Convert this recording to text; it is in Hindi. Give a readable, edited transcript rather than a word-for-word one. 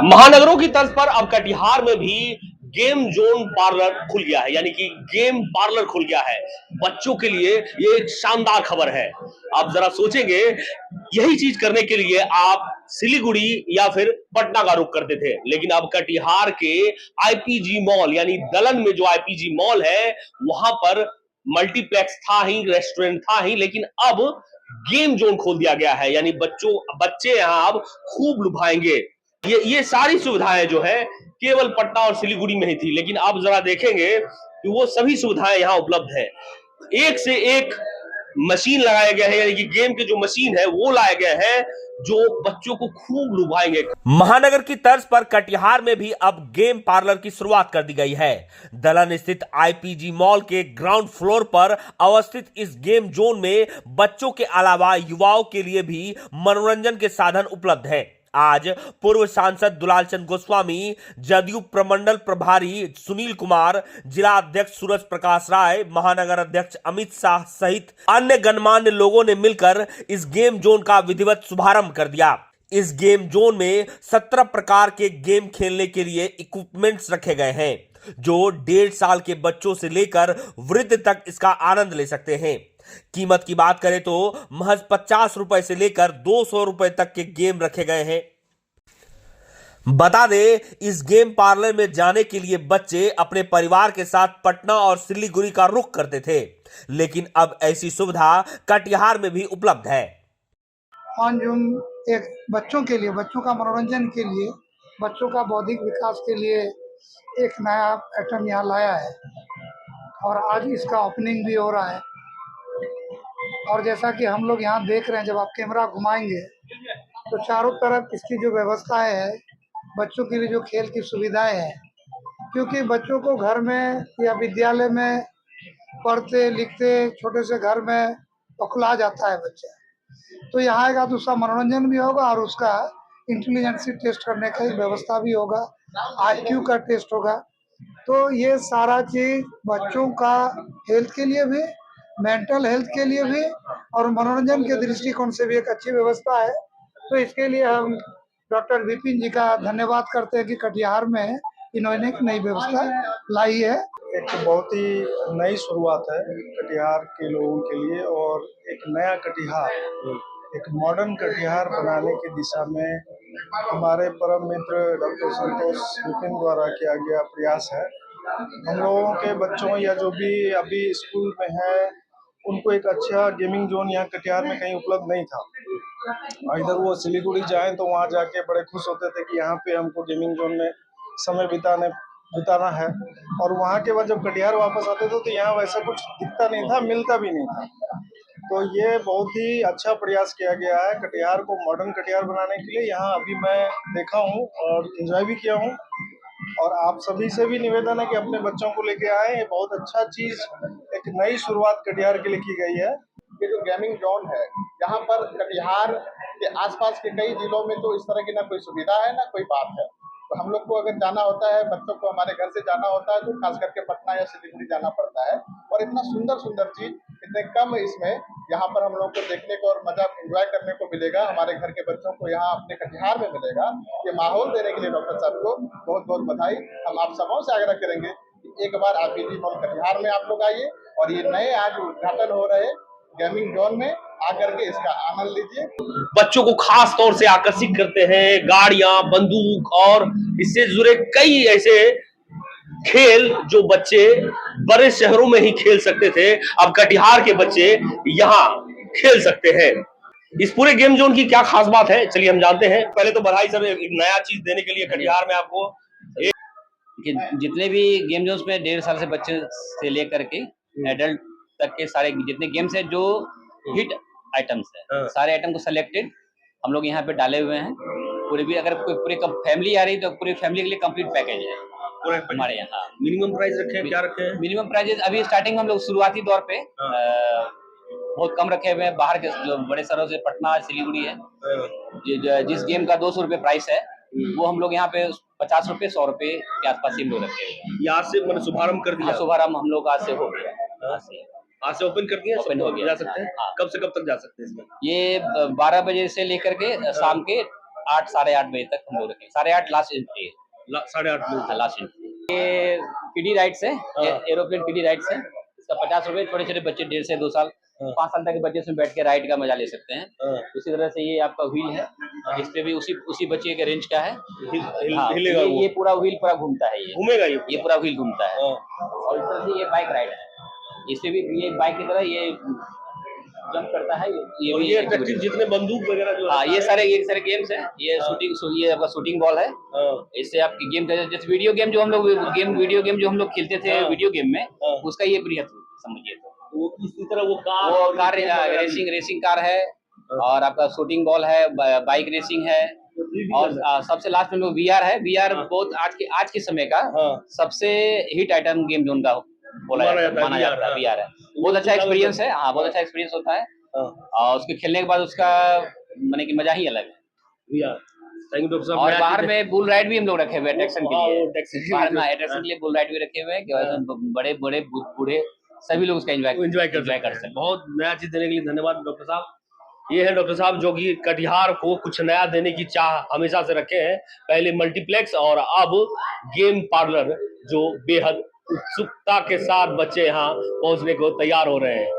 महानगरों की तर्ज पर अब कटिहार में भी गेम जोन पार्लर खुल गया है, यानी कि गेम पार्लर खुल गया है बच्चों के लिए। ये एक शानदार खबर है। आप जरा सोचेंगे, यही चीज करने के लिए आप सिलीगुड़ी या फिर पटना का रुख करते थे, लेकिन अब कटिहार के आईपीजी मॉल यानी दलन में जो आईपीजी मॉल है, वहां पर मल्टीप्लेक्स था ही, रेस्टोरेंट था ही, लेकिन अब गेम जोन खोल दिया गया है। यानी बच्चे यहाँ अब खूब लुभाएंगे। ये सारी सुविधाएं जो है केवल पटना और सिलीगुड़ी में ही थी, लेकिन आप जरा देखेंगे कि वो सभी सुविधाएं यहाँ उपलब्ध है। एक से एक मशीन लगाए गए हैं, यानी कि गेम के जो मशीन है वो लाए गए हैं जो बच्चों को खूब लुभाएंगे। महानगर की तर्ज पर कटिहार में भी अब गेम पार्लर की शुरुआत कर दी गई है। दलन स्थित आईपीजी मॉल के ग्राउंड फ्लोर पर अवस्थित इस गेम जोन में बच्चों के अलावा युवाओं के लिए भी मनोरंजन के साधन उपलब्ध हैं। आज पूर्व सांसद दुलाल चंद गोस्वामी, जदयू प्रमंडल प्रभारी सुनील कुमार, जिला अध्यक्ष सूरज प्रकाश राय, महानगर अध्यक्ष अमित शाह सहित अन्य गणमान्य लोगों ने मिलकर इस गेम जोन का विधिवत शुभारंभ कर दिया। इस गेम जोन में 17 प्रकार के गेम खेलने के लिए इक्विपमेंट्स रखे गए हैं, जो 1.5 साल के बच्चों से लेकर वृद्ध तक इसका आनंद ले सकते हैं। कीमत की बात करें तो महज 50 रुपए से लेकर 200 रुपए तक के गेम रखे गए हैं। बता दें, इस गेम पार्लर में जाने के लिए बच्चे अपने परिवार के साथ पटना और सिलीगुड़ी का रुख करते थे, लेकिन अब ऐसी सुविधा कटिहार में भी उपलब्ध है। 5 जून एक बच्चों के लिए, बच्चों का मनोरंजन के लिए, बच्चों का बौद्धिक विकास के लिए एक नया आइटम यहाँ लाया है और आज इसका ओपनिंग भी हो रहा है। और जैसा कि हम लोग यहाँ देख रहे हैं, जब आप कैमरा घुमाएंगे तो चारों तरफ इसकी जो व्यवस्थाएं है, बच्चों के लिए जो खेल की सुविधाएं हैं, क्योंकि बच्चों को घर में या विद्यालय में पढ़ते लिखते छोटे से घर में पखला जाता है बच्चा, तो यहाँ आएगा तो उसका मनोरंजन भी होगा और उसका इंटेलिजेंसी टेस्ट करने का व्यवस्था भी होगा, आईक्यू का टेस्ट होगा। तो ये सारा चीज़ बच्चों का हेल्थ के लिए भी, मेंटल हेल्थ के लिए भी और मनोरंजन के दृष्टिकोण से भी एक अच्छी व्यवस्था है। तो इसके लिए हम डॉक्टर विपिन जी का धन्यवाद करते हैं कि कटिहार में इन्होंने एक नई व्यवस्था लाई है। एक बहुत ही नई शुरुआत है कटिहार के लोगों के लिए और एक नया कटिहार, एक मॉडर्न कटिहार बनाने की दिशा में हमारे परम मित्र डॉक्टर संतोष विपिन द्वारा किया गया प्रयास है। हम लोगों के बच्चों या जो भी अभी स्कूल में है, उनको एक अच्छा गेमिंग जोन यहाँ कटिहार में कहीं उपलब्ध नहीं था। इधर वो सिलीगुड़ी जाएं तो वहाँ जाके बड़े खुश होते थे कि यहाँ पे हमको गेमिंग जोन में समय बिताना है, और वहाँ के बाद जब कटिहार वापस आते थे तो यहाँ वैसा कुछ दिखता नहीं था, मिलता भी नहीं था। तो ये बहुत ही अच्छा प्रयास किया गया है कटिहार को मॉडर्न कटिहार बनाने के लिए। यहाँ अभी मैं देखा हूँ और एंजॉय भी किया हूँ, और आप सभी से भी निवेदन है कि अपने बच्चों को लेके आए। ये बहुत अच्छा चीज, एक नई शुरुआत कटिहार के लिए की गई है। ये जो गेमिंग जोन है, यहाँ पर कटिहार के आसपास के कई जिलों में तो इस तरह की ना कोई सुविधा है ना कोई बात है। तो हम लोग को अगर जाना होता है, बच्चों को हमारे घर से जाना होता है, तो खास करके पटना या सिलीगुड़ी जाना पड़ता है। और इतना सुंदर सुंदर चीज इतने कम इसमें यहाँ पर हम लोग को देखने को और मजा एंजॉय करने को मिलेगा। हमारे घर के बच्चों को यहाँ अपने कटिहार में मिलेगा। ये माहौल देने के लिए डॉक्टर साहब को बहुत बहुत बधाई। हम आप सबों से आग्रह करेंगे कि एक बार आईपीजी मॉल कटिहार में आप लोग आइए और ये नए आज उद्घाटन हो रहे गेमिंग जोन में आकर के इसका आनंद लीजिए। बच्चों को खास तौर से आकर्षित करते हैं गाड़ियां, बंदूक और इससे जुड़े कई ऐसे खेल जो बच्चे बड़े शहरों में ही खेल सकते थे, अब कटिहार के बच्चे यहाँ खेल सकते हैं। इस पूरे गेम जोन की क्या खास बात है, चलिए हम जानते हैं। पहले तो बधाई सर, एक नया चीज देने के लिए कटिहार में आपको। कि जितने भी गेम जोन्स में 1.5 साल से बच्चे से लेकर के एडल्ट तक के सारे जितने गेम्स हैं, जो हिट आइटम्स है, सारे आइटम को सेलेक्टेड हम लोग यहाँ पे डाले हुए हैं। पूरे भी अगर कोई पूरी फैमिली आ रही तो पूरी फैमिली के लिए कंप्लीट पैकेज है हमारे यहाँ। मिनिमम प्राइस रखे हैं, क्या रखे हैं? मिनिमम प्राइजेस अभी स्टार्टिंग में हम लोग शुरुआती दौर पे बहुत कम रखे हुए हैं। बाहर के जो बड़े शहरों से पटना सिलीगुड़ी है, जिस गेम का 200 रुपये प्राइस है, वो हम लोग यहाँ पे 50 रुपये 100 रुपये के आसपास ही लोग रखे हुए हैं। आज से मैंने शुभारंभ कर दिया? शुभारंभ हम लोग आज से हो गया। आज से ओपन कर दिया, ओपन हो गया। जा सकते हैं। कब से कब तक जा सकते हैं इसमें? ये 12 बजे से लेकर के शाम के 8 साढ़े 8 बजे तक हम लोग रखें, 8:30 लास्ट एंट्री है। 8:30 बजे लास्ट एंट्री ये पीडी राइड्स है, एरोप्लेन पीडी राइड्स है। इसका 50 रुपए, छोटे छोटे बच्चे 1.5 से 2 साल 5 साल तक के बच्चे इसमें बैठ के राइड का मजा ले सकते हैं। उसी तरह से ये आपका व्हील है, इस पे भी उसी बच्चे के रेंज का है। हाँ, हिलेगा वो। ये पूरा व्हील पूरा घूमता है, घूमेगा ये पूरा व्हील घूमता है। और इस तरह से ये बाइक राइड है, इससे भी ये बाइक की तरह ये जंप करता है। ये और भी ये attractive जितने बंदूक वगैरह जो हाँ, रहता ये है, सारे गेम्स हैं। ये ये आपका शूटिंग बॉल है। इससे आपकी गेम जैसे वीडियो गेम जो हम लोग खेलते थे वीडियो गेम में, उसका ये बृहद समझिए तो वो इसी तरह वो कार रेसिंग कार है, और आपका शूटिंग बॉल है, बाइक रेसिंग है, और सबसे लास्ट में VR है। VR बहुत आज के समय का सबसे हिट आइटम गेम जोन का माना जाता है। VR है, बहुत अच्छा एक्सपीरियंस है। हाँ, बहुत अच्छा एक्सपीरियंस होता है, और उसके खेलने के बाद उसका माने कि मजा ही अलग है। थैंक यू डॉक्टर साहब। और बाहर में बुल राइड भी हम लोग रखे हुए हैं अट्रैक्शन के लिए। बाहर में एंजॉय अट्रैक्शन के लिए बुल राइड भी रखे हुए हैं कि बड़े बड़े बूढ़े सभी लोग उसका एंजॉय कर सकते हैं। बहुत नया चीज देने के लिए धन्यवाद डॉक्टर साहब। ये है डॉक्टर साहब जो कि कटिहार को कुछ नया देने की चाह हमेशा से रखे हैं। पहले मल्टीप्लेक्स और अब गेम पार्लर, जो बेहद उत्सुकता के साथ बच्चे यहाँ पहुंचने को तैयार हो रहे हैं।